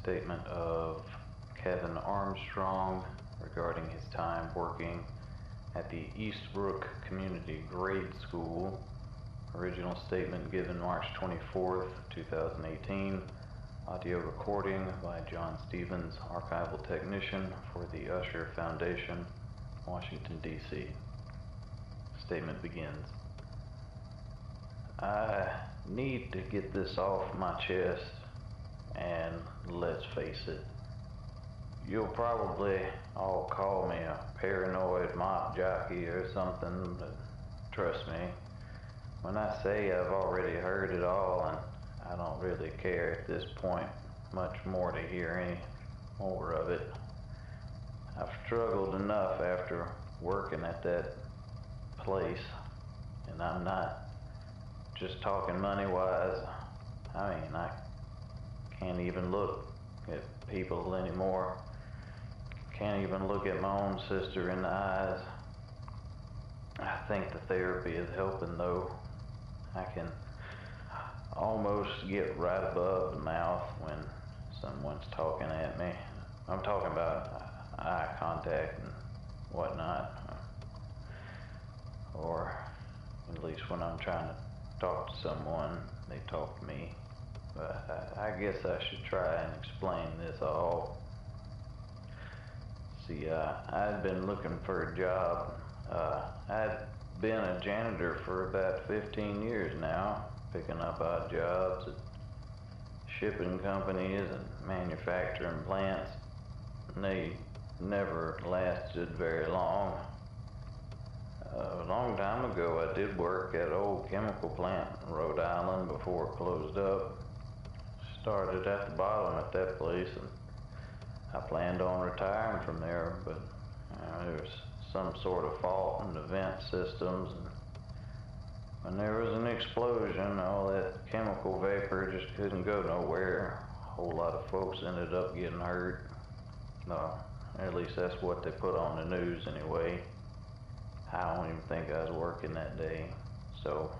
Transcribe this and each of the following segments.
statement of Kevin Armstrong regarding his time working at the Eastbrook Community Grade School. Original statement given March 24th, 2018. Audio recording by John Stevens, archival technician for the Usher Foundation, Washington, D.C. Statement begins. I need to get this off my chest, and let's face it, you'll probably all call me a paranoid mop jockey or something, but trust me, when I say I've already heard it all, and I don't really care at this point much more to hear any more of it. I've struggled enough after working at that place, and I'm not just talking money-wise. I mean, I can't even look at people anymore. Can't even look at my own sister in the eyes. I think the therapy is helping, though. I can almost get right above the mouth when someone's talking at me. I'm talking about eye contact and whatnot. Or at least when I'm trying to talk to someone, they talk to me. But I guess I should try and explain this all. See, I'd been looking for a job. I'd been a janitor for about 15 years now, picking up odd jobs at shipping companies and manufacturing plants. And they never lasted very long. A long time ago, I did work at an old chemical plant in Rhode Island before it closed up. Started at the bottom at that place, and I planned on retiring from there, but there was some sort of fault in the vent systems, and when there was an explosion, all that chemical vapor just couldn't go nowhere. A whole lot of folks ended up getting hurt. No, at least that's what they put on the news anyway. I don't even think I was working that day. So,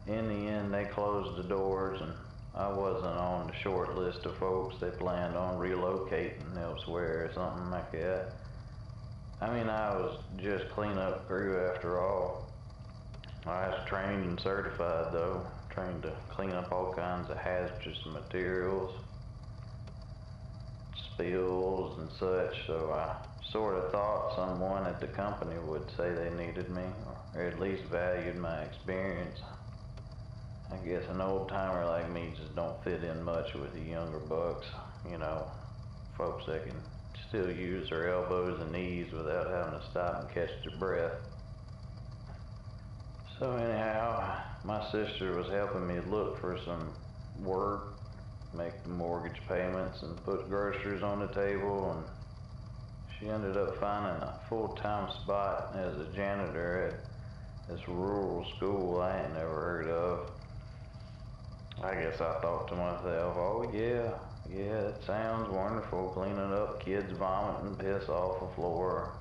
in the end, they closed the doors, and I wasn't on the short list of folks they planned on relocating elsewhere or something like that. I mean, I was just cleanup crew after all. I was trained and certified, though, trained to clean up all kinds of hazardous materials, spills and such, so I sort of thought someone at the company would say they needed me, or at least valued my experience. I guess an old timer like me just don't fit in much with the younger bucks, you know, folks that can still use their elbows and knees without having to stop and catch their breath. So anyhow, my sister was helping me look for some work, make the mortgage payments and put groceries on the table, and she ended up finding a full-time spot as a janitor at this rural school I ain't never heard of. I guess I thought to myself, oh yeah, it sounds wonderful, cleaning up kids vomiting piss off the floor.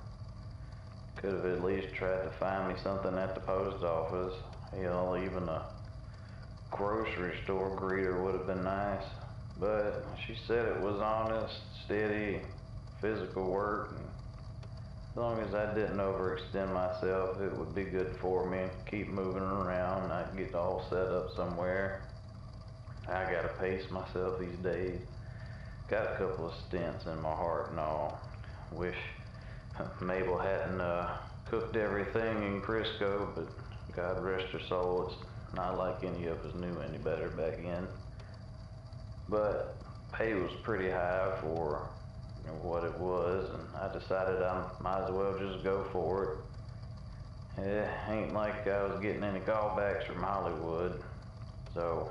Could have at least tried to find me something at the post office. Hell, even a grocery store greeter would have been nice. But she said it was honest, steady, physical work, and as long as I didn't overextend myself, it would be good for me. Keep moving around, not get all set up somewhere. I gotta pace myself these days. Got a couple of stents in my heart and all. Wish Mabel hadn't cooked everything in Crisco, but God rest her soul, it's not like any of us knew any better back then. But pay was pretty high for what it was, and I decided I might as well just go for it. It ain't like I was getting any callbacks from Hollywood, so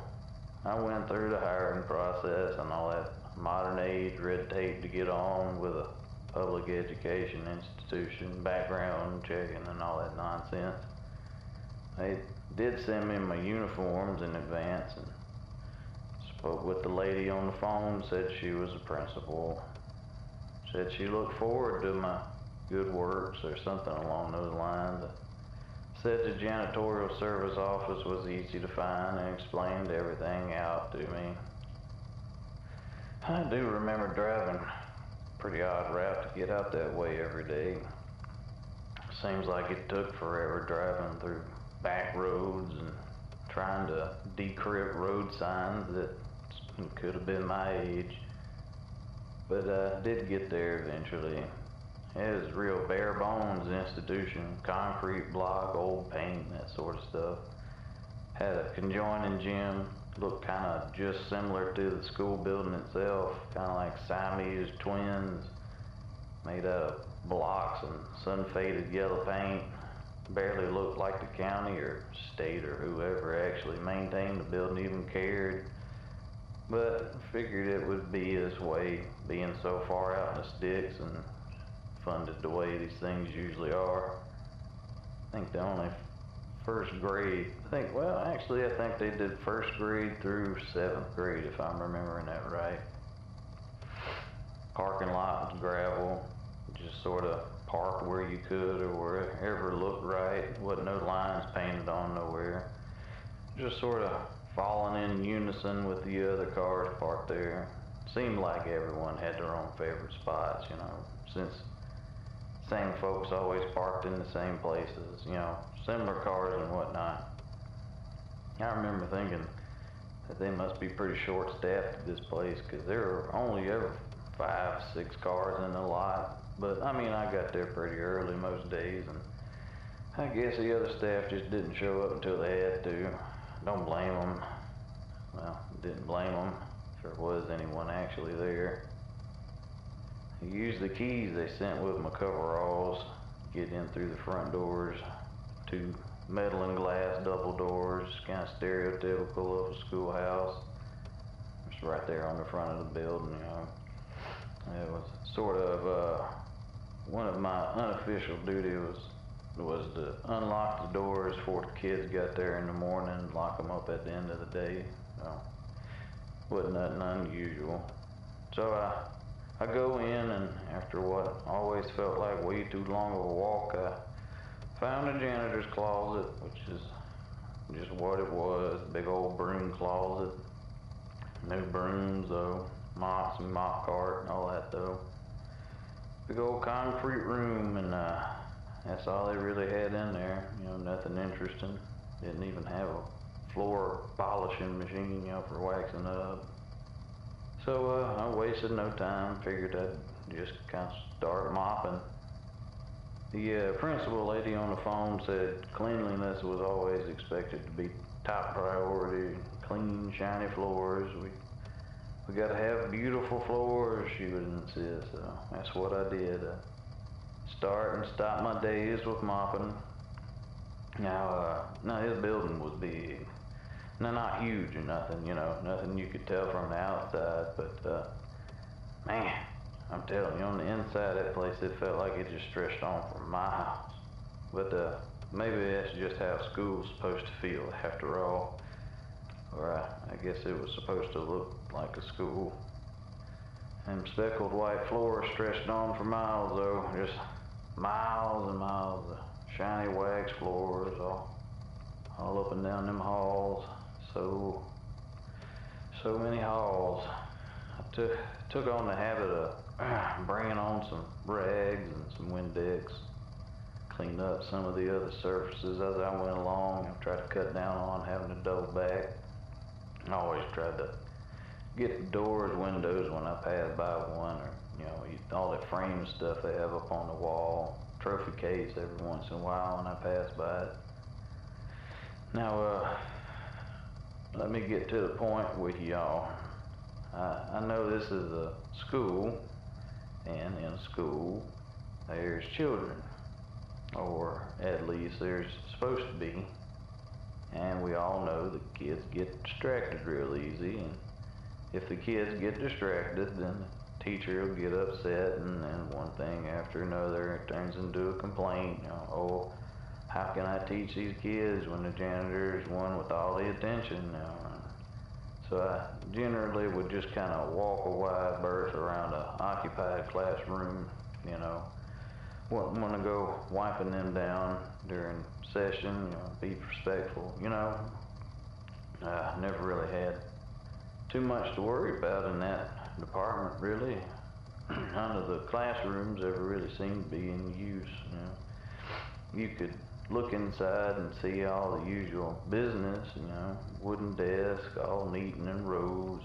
I went through the hiring process and all that modern age red tape to get on with a public education institution, background checking and all that nonsense. They did send me my uniforms in advance, and spoke with the lady on the phone, said she was a principal. Said she looked forward to my good works or something along those lines. Said the janitorial service office was easy to find and explained everything out to me. I do remember driving a pretty odd route to get out that way every day. Seems like it took forever driving through back roads and trying to decrypt road signs that could have been my age. But I did get there eventually. It was real bare bones institution, concrete block, old paint, that sort of stuff. Had a conjoining gym, looked kind of just similar to the school building itself, kind of like Siamese twins, made out of blocks and sun-faded yellow paint. Barely looked like the county or state or whoever actually maintained the building even cared. But figured it would be this way, being so far out in the sticks and funded the way these things usually are. I think the only first grade, I think they did first grade through 7th grade, if I'm remembering that right. Parking lot was gravel, just sort of park where you could or wherever looked right. Wasn't no lines painted on nowhere. Just sort of falling in unison with the other cars parked there. Seemed like everyone had their own favorite spots, since same folks always parked in the same places, similar cars and whatnot. I remember thinking that they must be pretty short-staffed at this place, because there were only ever 5, 6 cars in the lot. But I got there pretty early most days, and I guess the other staff just didn't show up until they had to. Don't blame them. Well, didn't blame them if there was anyone actually there. I used the keys they sent with my coveralls to get in through the front doors. 2 metal and glass double doors, kind of stereotypical of a schoolhouse. It's right there on the front of the building, It was sort of one of my unofficial duties was to unlock the doors before the kids got there in the morning, lock them up at the end of the day. Wasn't nothing unusual. So I go in, and after what always felt like way too long of a walk, I found a janitor's closet, which is just what it was, big old broom closet. No brooms though, mops and mop cart and all that though. Big old concrete room, and that's all they really had in there, nothing interesting. Didn't even have a floor polishing machine, for waxing up. So I wasted no time, figured I'd just kind of start mopping. The principal lady on the phone said cleanliness was always expected to be top priority, clean, shiny floors. We gotta have beautiful floors, she would insist, so that's what I did. Start and stop my days with mopping. Now his building was big. Now, not huge or nothing, nothing you could tell from the outside, but man, I'm telling you, on the inside of that place, it felt like it just stretched on for miles. But maybe that's just how school's supposed to feel after all. Or I guess it was supposed to look like a school. And speckled white floors stretched on for miles though, just miles and miles of shiny wax floors all up and down them halls. So many halls. I took on the habit of bringing on some rags and some Windex, cleaned up some of the other surfaces as I went along. I tried to cut down on having to double back. I always tried to get the doors, windows when I passed by one, or all that frame stuff they have up on the wall, trophy case every once in a while when I pass by it. Now, let me get to the point with y'all. I know this is a school, and in a school, there's children, or at least there's supposed to be. And we all know that kids get distracted real easy, and if the kids get distracted, then the teacher will get upset, and then one thing after another, it turns into a complaint. How can I teach these kids when the janitor is one with all the attention now? So I generally would just kind of walk a wide berth around an occupied classroom, Wouldn't want to go wiping them down during session, be respectful, I never really had too much to worry about in that department, really. None of the classrooms ever really seemed to be in use, you know. You could look inside and see all the usual business, you know, wooden desk, all neat and in rows,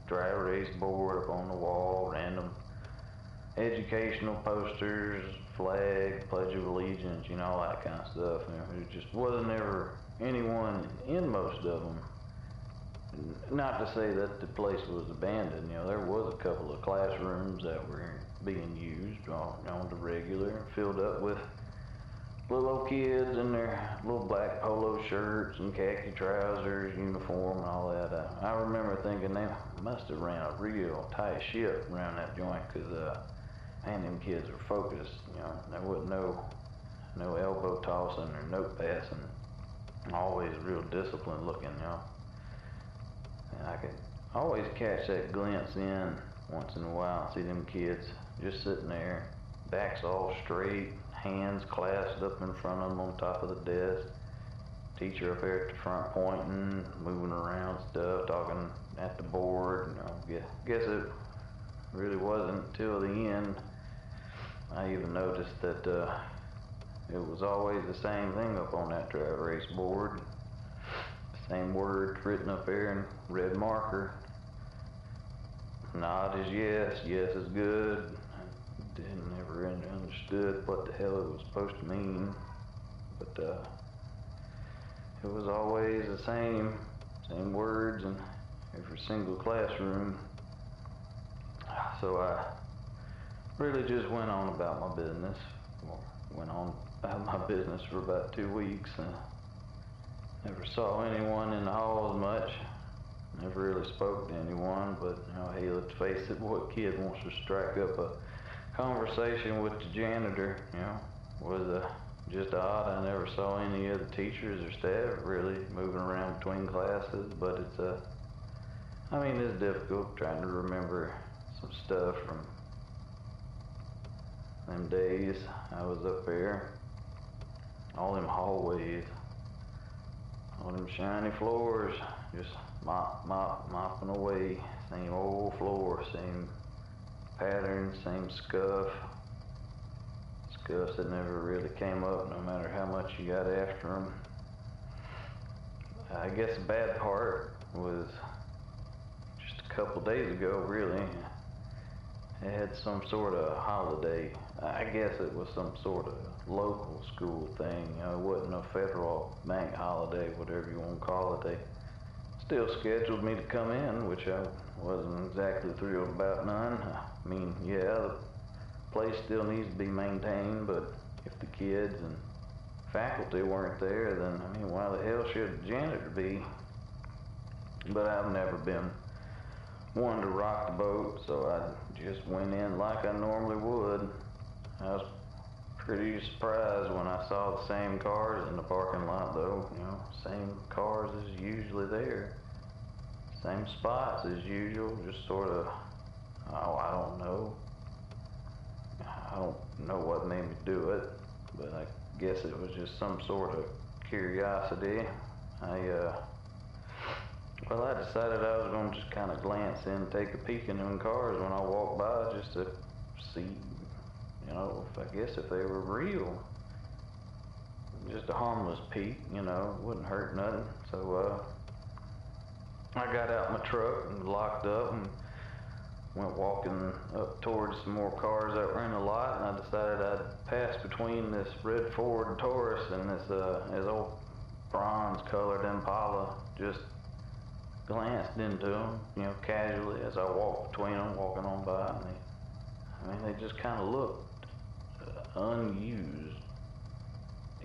dry erase board up on the wall, random educational posters, flag, Pledge of Allegiance, you know, all that kind of stuff. You know, it just wasn't ever anyone in most of them. Not to say that the place was abandoned, you know, there was a couple of classrooms that were being used on the regular, filled up with little old kids in their little black polo shirts and khaki trousers, uniform and all that. I remember thinking they must have ran a real tight ship around that joint, because man, them kids were focused, you know. There wasn't no elbow tossing or note passing. Always real disciplined looking, you know. And I could always catch that glimpse in once in a while and see them kids just sitting there, backs all straight, hands clasped up in front of them on top of the desk. Teacher up there at the front pointing, moving around stuff, talking at the board. You know, guess it really wasn't until the end I even noticed that it was always the same thing up on that dry erase board. Same words written up there in red marker. Nod is yes, yes is good. I didn't ever really understood what the hell it was supposed to mean, but it was always the same words in every single classroom. So I really just went on about my business. Went on about my business for about 2 weeks. Never saw anyone in the halls much. Never really spoke to anyone, but you know, hey, let's face it, what kid wants to strike up a conversation with the janitor? You know, was just odd. I never saw any of the teachers or staff really moving around between classes, but it's I mean, it's difficult trying to remember some stuff from them days I was up there. All them hallways, all them shiny floors, just mopping away. Same old floor, same pattern, same scuffs that never really came up, no matter how much you got after them. I guess the bad part was just a couple days ago, really. They had some sort of holiday. I guess it was some sort of local school thing. You know, it wasn't a federal bank holiday, whatever you want to call it. They still scheduled me to come in, which I wasn't exactly thrilled about none. I mean, yeah, the place still needs to be maintained, but if the kids and faculty weren't there, then, I mean, why the hell should the janitor be? But I've never been one to rock the boat, so I just went in like I normally would. I was pretty surprised when I saw the same cars in the parking lot, though. You know, same cars as usually there. Same spots as usual, just sort of, oh, I don't know. I don't know what made me do it, but I guess it was just some sort of curiosity. Well, I decided I was going to just kind of glance in, take a peek in them cars when I walked by, just to see, you know, if they were real. Just a harmless peek, you know, wouldn't hurt nothing. So, I got out my truck and locked up and went walking up towards some more cars that were in the lot, and I decided I'd pass between this red Ford Taurus and this old bronze-colored Impala. Just glanced into them, you know, casually as I walked between them, walking on by, and they just kind of looked unused.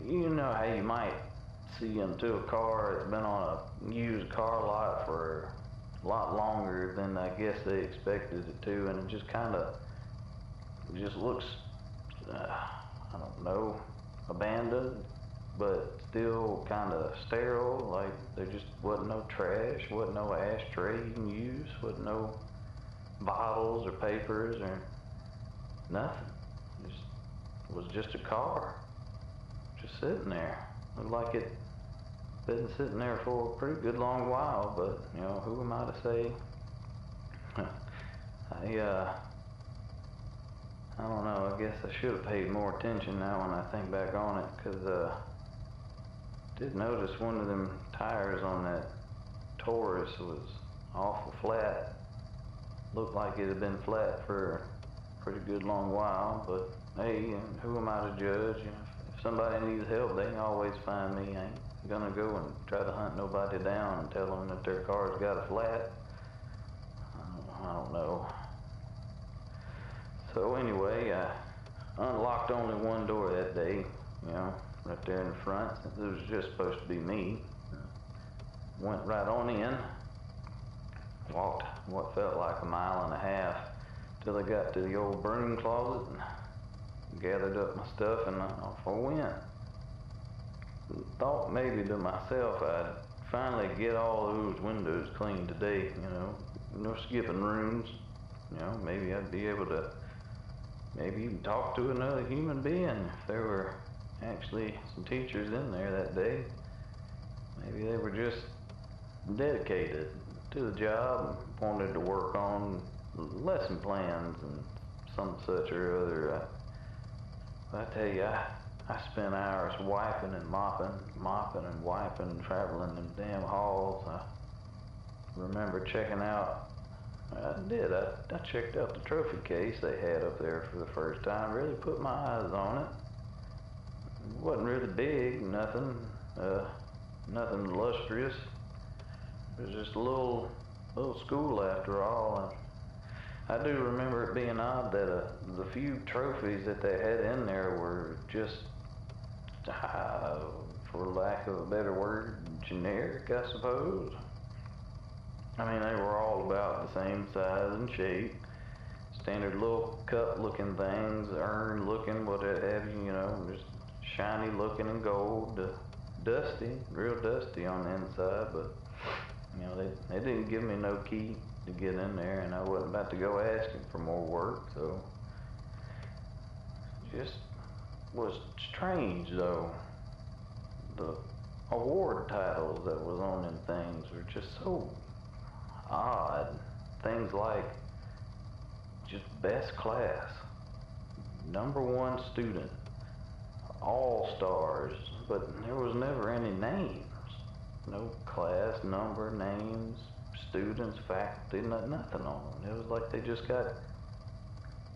You know how you might see into a car that's been on a used car lot for a lot longer than I guess they expected it to, and it just looks, I don't know, abandoned, but still kind of sterile. Like there just wasn't no trash, wasn't no ashtray you can use, wasn't no bottles or papers or nothing. It was just a car, just sitting there. Looked like it been sitting there for a pretty good long while, but you know, who am I to say I don't know, I guess I should have paid more attention now when I think back on it, because did notice one of them tires on that Taurus was awful flat. Looked like it had been flat for a pretty good long while, but hey, who am I to judge? You know, if somebody needs help, they can always find me. I ain't gonna go and try to hunt nobody down and tell them that their car's got a flat. I don't know. So anyway, I unlocked only one door that day, you know, right there in the front, since it was just supposed to be me. Went right on in, walked what felt like a mile and a half till I got to the old broom closet and gathered up my stuff and off I went. Thought maybe to myself I'd finally get all those windows cleaned today, you know, no skipping rooms. You know, maybe I'd be able to maybe even talk to another human being if there were actually some teachers in there that day. Maybe they were just dedicated to the job, wanted to work on lesson plans and some such or other. I tell you, I spent hours wiping and mopping and wiping, traveling them damn halls. I remember checking out, I checked out the trophy case they had up there for the first time, really put my eyes on it. It wasn't really big, nothing illustrious. It was just a little school after all. I do remember it being odd that the few trophies that they had in there were just, for lack of a better word, generic, I suppose. I mean, they were all about the same size and shape. Standard little cup-looking things, urn-looking, what have you, you know, just shiny looking and gold, dusty, real dusty on the inside, but, you know, they didn't give me no key to get in there, and I wasn't about to go asking for more work, so just was strange, though. The award titles that was on them things were just so odd. Things like just best class, #1 student, all stars, but there was never any names. No class, number, names, students, faculty, nothing on them. It was like they just got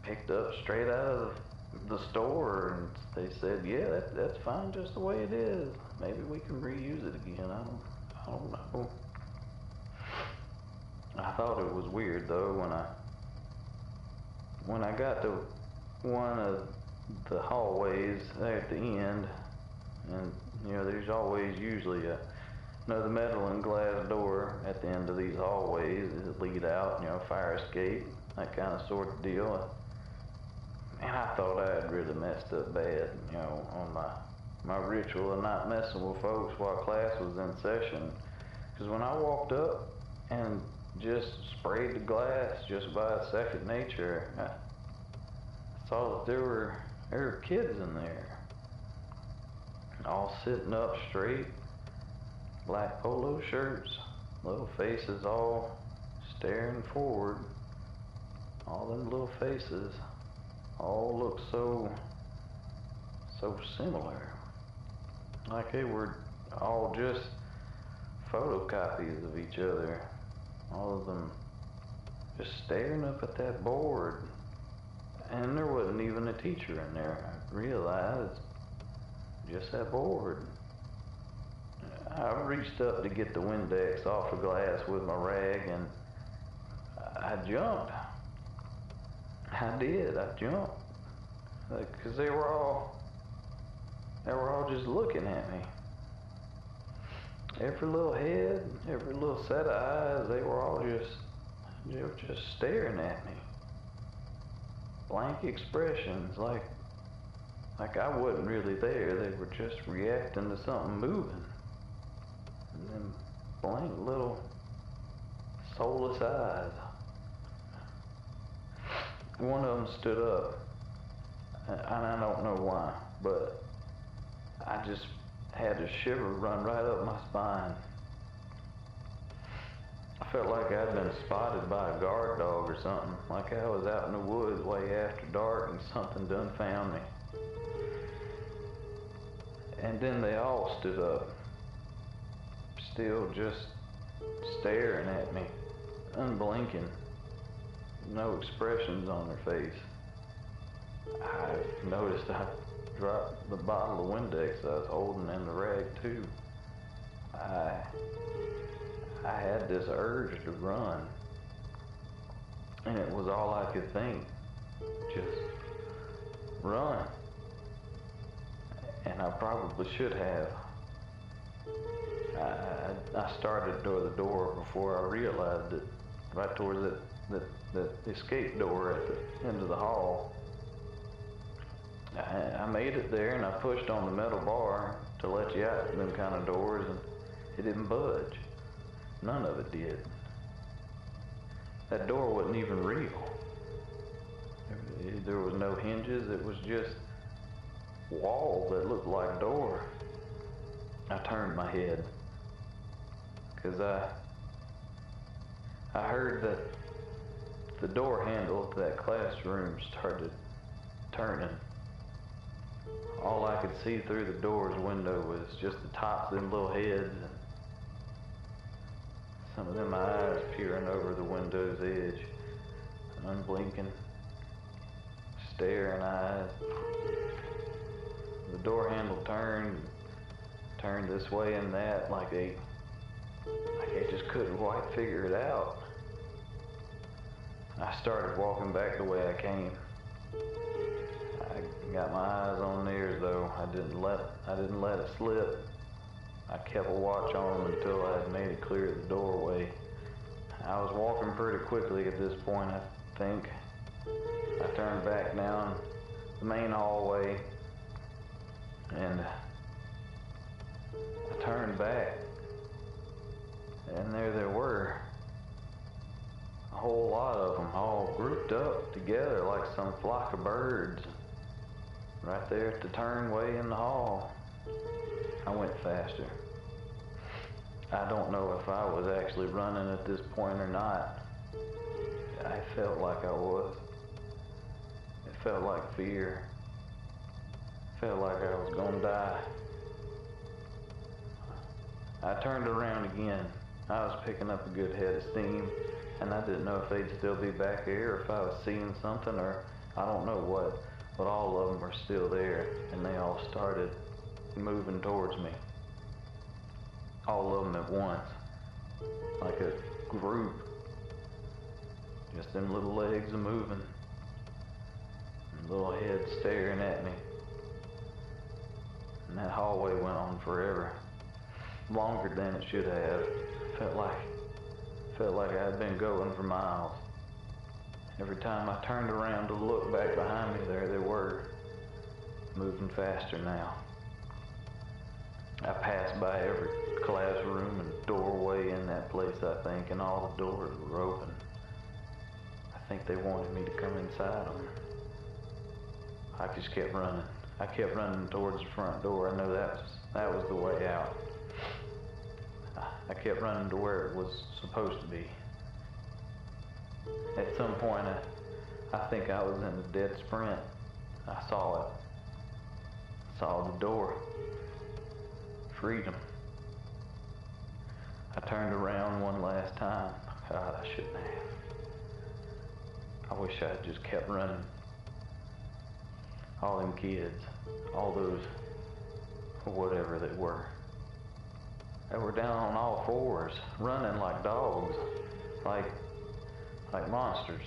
picked up straight out of the store and they said, yeah, that's fine just the way it is. Maybe we can reuse it again. I don't know. I thought it was weird though when I got to one of the hallways there at the end, and you know there's always usually another metal and glass door at the end of these hallways that lead out, you know, fire escape, that kind of sort of deal. And I thought I had really messed up bad, you know, on my ritual of not messing with folks while class was in session. Because when I walked up and just sprayed the glass just by second nature, I saw that there were kids in there, all sitting up straight, black polo shirts, little faces all staring forward. All them little faces all looked so similar, like they were all just photocopies of each other. All of them just staring up at that board. And there wasn't even a teacher in there. I realized just that board. I reached up to get the Windex off the glass with my rag and I jumped. I did, I jumped. Because they were all just looking at me. Every little head, every little set of eyes, they were just staring at me. Blank expressions, like I wasn't really there. They were just reacting to something moving. And then blank little soulless eyes. One of them stood up, and I don't know why, but I just had a shiver run right up my spine. I felt like I'd been spotted by a guard dog or something, like I was out in the woods way after dark and something done found me. And then they all stood up, still just staring at me, unblinking, no expressions on their face. I noticed I dropped the bottle of Windex I was holding and the rag too. I had this urge to run, and it was all I could think, just run. And I probably should have. I started toward the door before I realized it, right towards the escape door at the end of the hall. I made it there and I pushed on the metal bar to let you out them kind of doors, and it didn't budge. None of it did. That door wasn't even real. There was no hinges, it was just wall that looked like a door. I turned my head, because I heard that the door handle of that classroom started turning. All I could see through the door's window was just the tops of them little heads and some of them eyes peering over the window's edge, unblinking, staring eyes. The door handle turned this way and that, like I just couldn't quite figure it out. I started walking back the way I came. I got my eyes on theirs though. I didn't let it slip. I kept a watch on them until I had made it clear of the doorway. I was walking pretty quickly at this point, I think. I turned back down the main hallway, and I turned back, and there they were. A whole lot of them, all grouped up together like some flock of birds, right there at the turnway in the hall. I went faster. I don't know if I was actually running at this point or not. I felt like I was. It felt like fear. It felt like I was gonna die. I turned around again. I was picking up a good head of steam, and I didn't know if they'd still be back here, or if I was seeing something, or I don't know what, but all of them were still there, and they all started moving towards me. All of them at once, like a group. Just them little legs moving, and little heads staring at me. And that hallway went on forever, longer than it should have. Felt like I had been going for miles. Every time I turned around to look back behind me, there they were, moving faster now. I passed by every classroom and doorway in that place, I think, and all the doors were open. I think they wanted me to come inside them. I just kept running. I kept running towards the front door. I know that was the way out. I kept running to where it was supposed to be. At some point, I think I was in a dead sprint. I saw it. Saw the door. Freedom. I turned around one last time. God, I shouldn't have. I wish I had just kept running. All them kids, all those, whatever they were down on all fours, running like dogs, like monsters.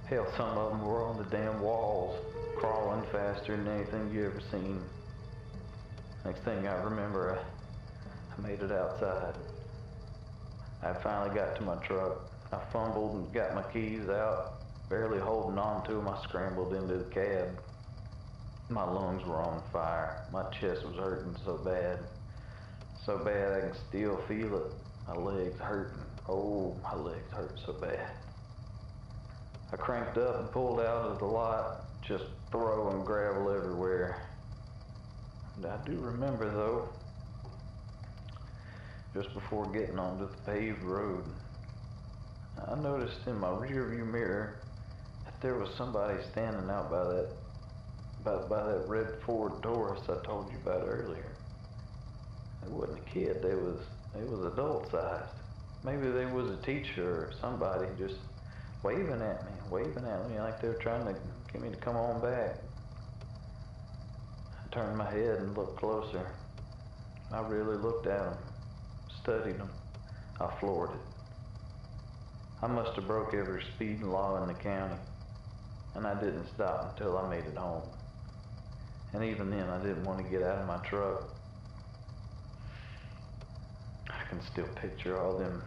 Hell, some of them were on the damn walls, crawling faster than anything you ever seen. Next thing I remember, I made it outside. I finally got to my truck. I fumbled and got my keys out, barely holding on to them. I scrambled into the cab. My lungs were on fire. My chest was hurting so bad I can still feel it. My legs hurting. Oh, my legs hurt so bad. I cranked up and pulled out of the lot, just throwing gravel everywhere. And I do remember, though, just before getting onto the paved road. I noticed in my rearview mirror that there was somebody standing out by that red Ford Taurus I told you about earlier. It wasn't a kid, they was adult sized. Maybe they was a teacher or somebody just waving at me like they were trying to get me to come on back. I turned my head and looked closer. I really looked at them, studied them. I floored it. I must have broke every speeding law in the county, and I didn't stop until I made it home. And even then, I didn't want to get out of my truck. I can still picture all them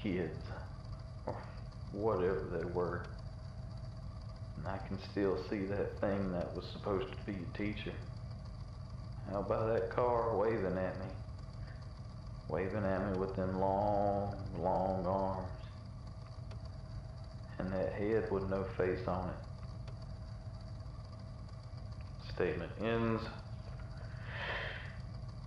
kids, or whatever they were. And I can still see that thing that was supposed to be a teacher out by that car waving at me with them long, long arms, and that head with no face on it. Statement ends.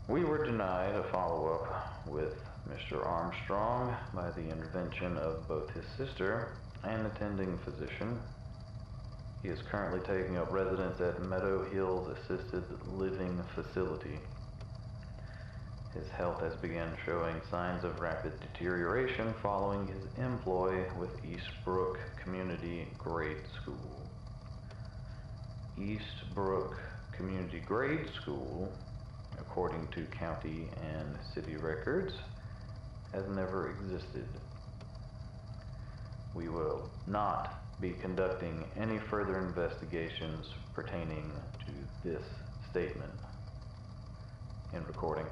We were denied a follow-up with Mr. Armstrong by the intervention of both his sister and attending physician. He is currently taking up residence at Meadow Hills Assisted Living Facility. His health has begun showing signs of rapid deterioration following his employ with Eastbrook Community Grade School. Eastbrook Community Grade School, according to county and city records, has never existed. We will not be conducting any further investigations pertaining to this statement. In recording.